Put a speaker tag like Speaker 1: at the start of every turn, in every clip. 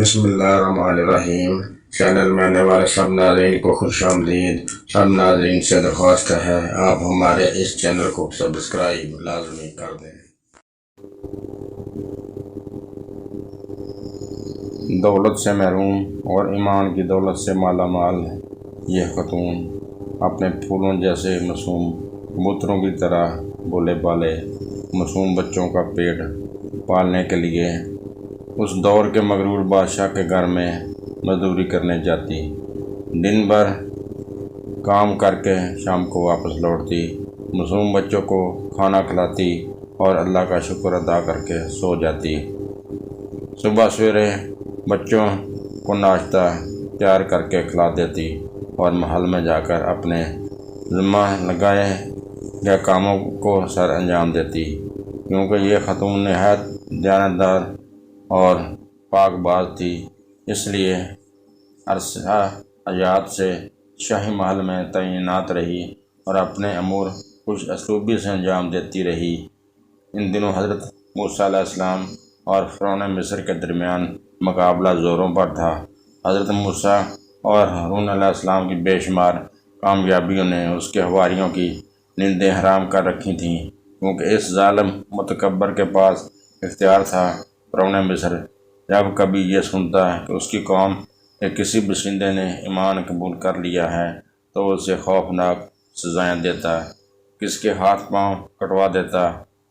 Speaker 1: بسم اللہ الرحمن الرحیم۔ چینل میں آنے والے سب ناظرین کو خوش آمدید۔ سب ناظرین سے درخواست ہے آپ ہمارے اس چینل کو سبسکرائب لازمی کر دیں۔ دولت سے محروم اور ایمان کی دولت سے مالا مال یہ خاتون اپنے پھولوں جیسے معصوم کبوتروں کی طرح بولے بالے معصوم بچوں کا پیٹ پالنے کے لیے اس دور کے مغرور بادشاہ کے گھر میں مزدوری کرنے جاتی، دن بھر کام کر کے شام کو واپس لوٹتی، معصوم بچوں کو کھانا کھلاتی اور اللہ کا شکر ادا کر کے سو جاتی۔ صبح سویرے بچوں کو ناشتہ تیار کر کے کھلا دیتی اور محل میں جا کر اپنے ذمہ لگائے گئے کاموں کو سر انجام دیتی، کیونکہ یہ خاتون نہایت دیانتدار اور پاک باز تھی، اس لیے عرصہ حیات سے شاہی محل میں تعینات رہی اور اپنے امور خوش اسلوبی سے انجام دیتی رہی۔ ان دنوں حضرت موسیٰ علیہ السلام اور فرعون مصر کے درمیان مقابلہ زوروں پر تھا۔ حضرت موسیٰ اور ہارون علیہ السلام کی بے شمار کامیابیوں نے اس کے حواریوں کی نیندیں حرام کر رکھی تھیں، کیونکہ اس ظالم متکبر کے پاس اختیار تھا۔ فرعون مصر جب کبھی یہ سنتا کہ اس کی قوم کے کسی باشندے نے ایمان قبول کر لیا ہے تو اسے خوفناک سزائیں دیتا، کسی کے ہاتھ پاؤں کٹوا دیتا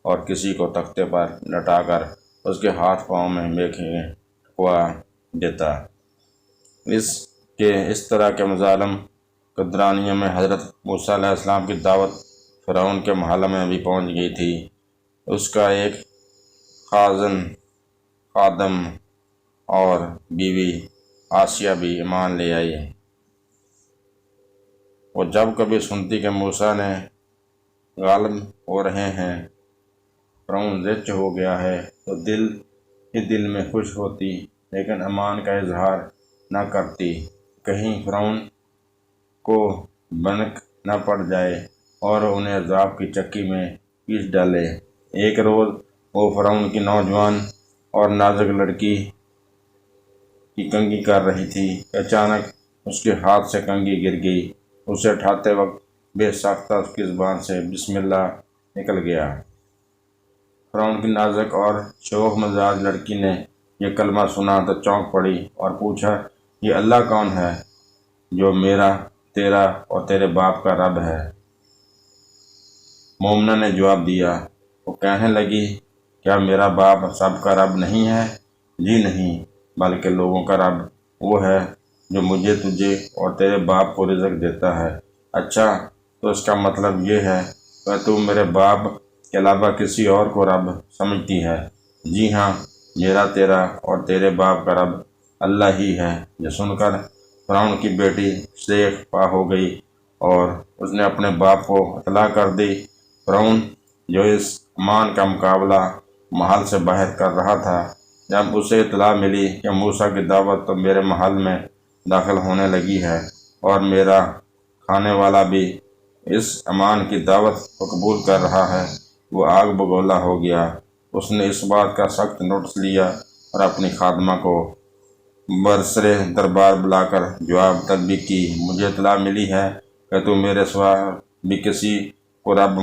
Speaker 1: اور کسی کو تختے پر لٹا کر اس کے ہاتھ پاؤں میں میخیں ٹھکوا دیتا۔ اس طرح کے مظالم قدرانیوں میں حضرت موسیٰ علیہ السلام کی دعوت فرعون کے محل میں بھی پہنچ گئی تھی۔ اس کا ایک خادم اور بیوی آسیہ بھی ایمان لے آئی۔ وہ جب کبھی سنتی کہ موسیٰ نے غالب ہو رہے ہیں، فرعون ریچھ ہو گیا ہے، تو دل ہی دل میں خوش ہوتی، لیکن ایمان کا اظہار نہ کرتی، کہیں فرعون کو بھنک نہ پڑ جائے اور انہیں عذاب کی چکی میں پیس ڈالے۔ ایک روز وہ فرعون کی نوجوان اور نازک لڑکی کی کنگھی کر رہی تھی کہ اچانک اس کے ہاتھ سے کنگھی گر گئی۔ اسے اٹھاتے وقت بے ساختہ اس کی زبان سے بسم اللہ نکل گیا۔ فرعون کی نازک اور شوخ مزاج لڑکی نے یہ کلمہ سنا تو چونک پڑی اور پوچھا، یہ اللہ کون ہے جو میرا، تیرا اور تیرے باپ کا رب ہے؟ مومنہ نے جواب دیا۔ وہ کہنے لگی، کیا میرا باپ سب کا رب نہیں ہے؟ جی نہیں، بلکہ لوگوں کا رب وہ ہے جو مجھے، تجھے اور تیرے باپ کو رزق دیتا ہے۔ اچھا، تو اس کا مطلب یہ ہے کہ تو میرے باپ کے علاوہ کسی اور کو رب سمجھتی ہے؟ جی ہاں، میرا، تیرا اور تیرے باپ کا رب اللہ ہی ہے۔ یہ سن کر فرعون کی بیٹی شیخ پا ہو گئی اور اس نے اپنے باپ کو اطلاع کر دی۔ فرعون جو اس ایمان کا مقابلہ محل سے باہر کر رہا تھا، جب اسے اطلاع ملی کہ موسیٰ کی دعوت تو میرے محل میں داخل ہونے لگی ہے اور میرا کھانے والا بھی اس ایمان کی دعوت کو قبول کر رہا ہے، وہ آگ بگولا ہو گیا۔ اس نے اس بات کا سخت نوٹس لیا اور اپنی خادمہ کو برسر دربار بلا کر جواب طلبی کی، مجھے اطلاع ملی ہے کہ تو میرے سوا بھی کسی کو رب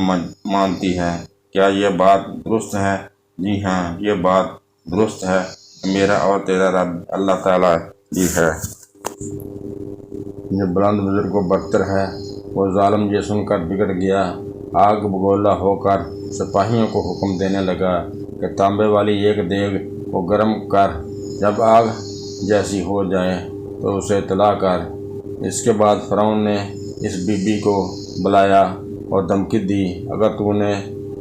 Speaker 1: مانتی ہے، کیا یہ بات درست ہے؟ جی ہاں، یہ بات درست ہے کہ میرا اور تیرا رب اللہ تعالیٰ ہی ہے۔ یہ بلند بزرگ و برتر ہے۔ وہ ظالم یہ سن کر بگڑ گیا، آگ بگولا ہو کر سپاہیوں کو حکم دینے لگا کہ تانبے والی ایک دیگ کو گرم کر، جب آگ جیسی ہو جائے تو اسے اطلاع کر۔ اس کے بعد فرعون نے اس بی بی کو بلایا اور دھمکی دی، اگر تو نے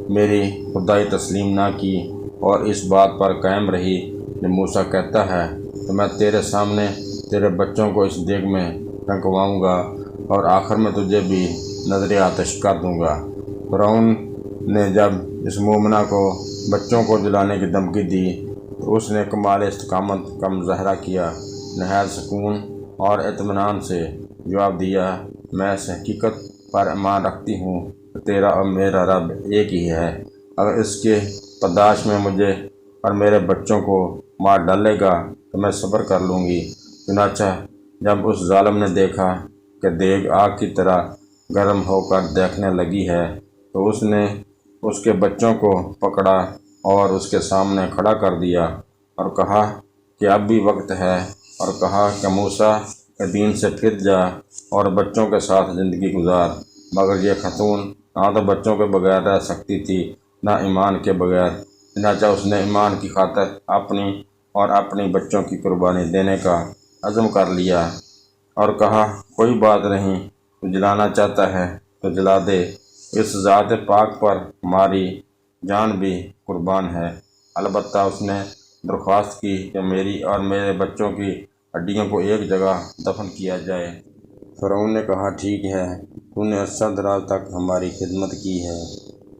Speaker 1: میری خدائی تسلیم نہ کی اور اس بات پر قائم رہی جو موسیٰ کہتا ہے، تو میں تیرے سامنے تیرے بچوں کو اس دیگ میں پھینکواؤں گا اور آخر میں تجھے بھی نذر آتش کر دوں گا۔ فرعون نے جب اس مومنہ کو بچوں کو جلانے کی دھمکی دی تو اس نے کمال استقامت کا مظاہرہ کیا، نہایت سکون اور اطمینان سے جواب دیا، میں اس حقیقت پر ایمان رکھتی ہوں کہ تیرا اور میرا رب ایک ہی ہے۔ اگر اس کے پاداش میں مجھے اور میرے بچوں کو مار ڈالے گا تو میں صبر کر لوں گی۔ چنانچہ جب اس ظالم نے دیکھا کہ دیگ آگ کی طرح گرم ہو کر دیکھنے لگی ہے تو اس نے اس کے بچوں کو پکڑا اور اس کے سامنے کھڑا کر دیا اور کہا کہ اب بھی وقت ہے، اور کہا کہ موسیٰ کے دین سے پھر جا اور بچوں کے ساتھ زندگی گزار۔ مگر یہ خاتون نہ تو بچوں کے بغیر رہ سکتی تھی نہ ایمان کے بغیر، چنانچہ اس نے ایمان کی خاطر اپنی اور اپنی بچوں کی قربانی دینے کا عزم کر لیا اور کہا کوئی بات نہیں، تو جلانا چاہتا ہے تو جلا دے، اس ذات پاک پر ہماری جان بھی قربان ہے۔ البتہ اس نے درخواست کی کہ میری اور میرے بچوں کی ہڈیوں کو ایک جگہ دفن کیا جائے۔ فرعون نے کہا ٹھیک ہے، تو نے عرصہ دراز تک ہماری خدمت کی ہے،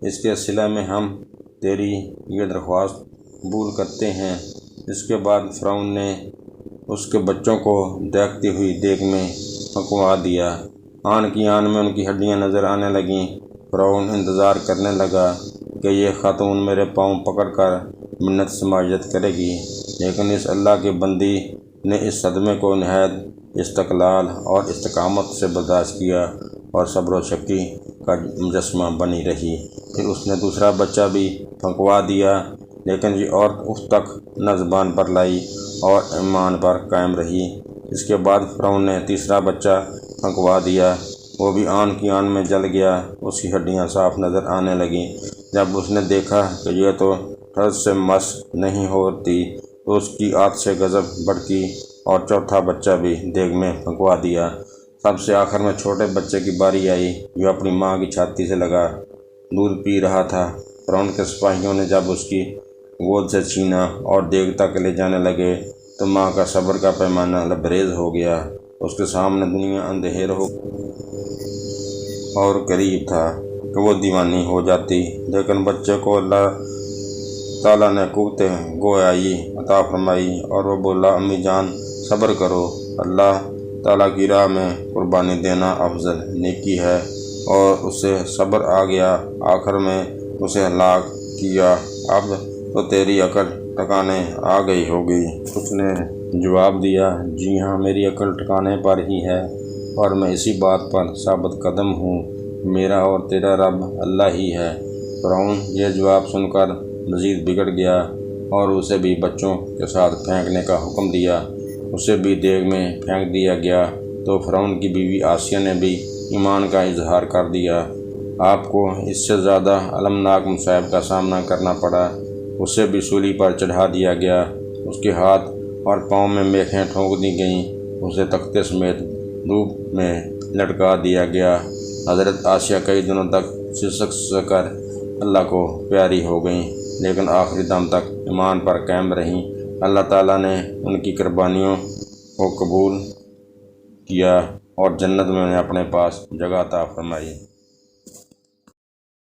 Speaker 1: اس کے صلہ میں ہم تیری یہ درخواست قبول کرتے ہیں۔ اس کے بعد فرعون نے اس کے بچوں کو دیکھتی ہوئی دیگ میں پھنکوا دیا۔ آن کی آن میں ان کی ہڈیاں نظر آنے لگیں۔ فرعون انتظار کرنے لگا کہ یہ خاتون میرے پاؤں پکڑ کر منت سماجت کرے گی، لیکن اس اللہ کی بندی نے اس صدمے کو نہایت استقلال اور استقامت سے برداشت کیا اور صبر و شکی کا مجسمہ بنی رہی۔ پھر اس نے دوسرا بچہ بھی پھنکوا دیا، لیکن یہ عورت اس تک نہ زبان پر لائی اور ایمان پر قائم رہی۔ اس کے بعد فرعون نے تیسرا بچہ پھنکوا دیا، وہ بھی آن کی آن میں جل گیا، اس کی ہڈیاں صاف نظر آنے لگیں۔ جب اس نے دیکھا کہ یہ تو ٹھرس سے مس نہیں ہوتی تو اس کی آتش غضب بھڑکی اور چوتھا بچہ بھی دیگ میں پھنکوا دیا۔ سب سے آخر میں چھوٹے بچے کی باری آئی جو اپنی ماں کی چھاتی سے لگا دودھ پی رہا تھا۔ فرعون کے سپاہیوں نے جب اس کی گود سے چھینا اور دیگ تک لے جانے لگے تو ماں کا صبر کا پیمانہ لبریز ہو گیا۔ اس کے سامنے دنیا اندھیر ہو اور قریب تھا کہ وہ دیوانی ہو جاتی، لیکن بچے کو اللہ تعالیٰ نے قوت گویائی عطا فرمائی اور وہ بولا امی جان صبر کرو، اللہ تعالیٰ کی راہ میں قربانی دینا افضل نیکی ہے، اور اسے صبر آ گیا، آخر میں اسے ہلاک کیا۔ اب تو تیری عقل ٹھکانے آ گئی ہوگی۔ اس نے جواب دیا جی ہاں، میری عقل ٹھکانے پر ہی ہے اور میں اسی بات پر ثابت قدم ہوں، میرا اور تیرا رب اللہ ہی ہے۔ فرعون یہ جواب سن کر مزید بگڑ گیا اور اسے بھی بچوں کے ساتھ پھینکنے کا حکم دیا۔ اسے بھی دیگ میں پھینک دیا گیا تو فرعون کی بیوی آسیہ نے بھی ایمان کا اظہار کر دیا۔ آپ کو اس سے زیادہ المناک مصائب کا سامنا کرنا پڑا۔ اسے بھی سولی پر چڑھا دیا گیا، اس کے ہاتھ اور پاؤں میں میخیں ٹھونک دی گئیں، اسے تختے سمیت دھوپ میں لٹکا دیا گیا۔ حضرت آسیہ کئی دنوں تک سسک کر اللہ کو پیاری ہو گئیں، لیکن آخری دم تک ایمان پر قائم رہیں۔ اللہ تعالیٰ نے ان کی قربانیوں کو قبول کیا اور جنت میں انہیں اپنے پاس جگہ عطا فرمائی۔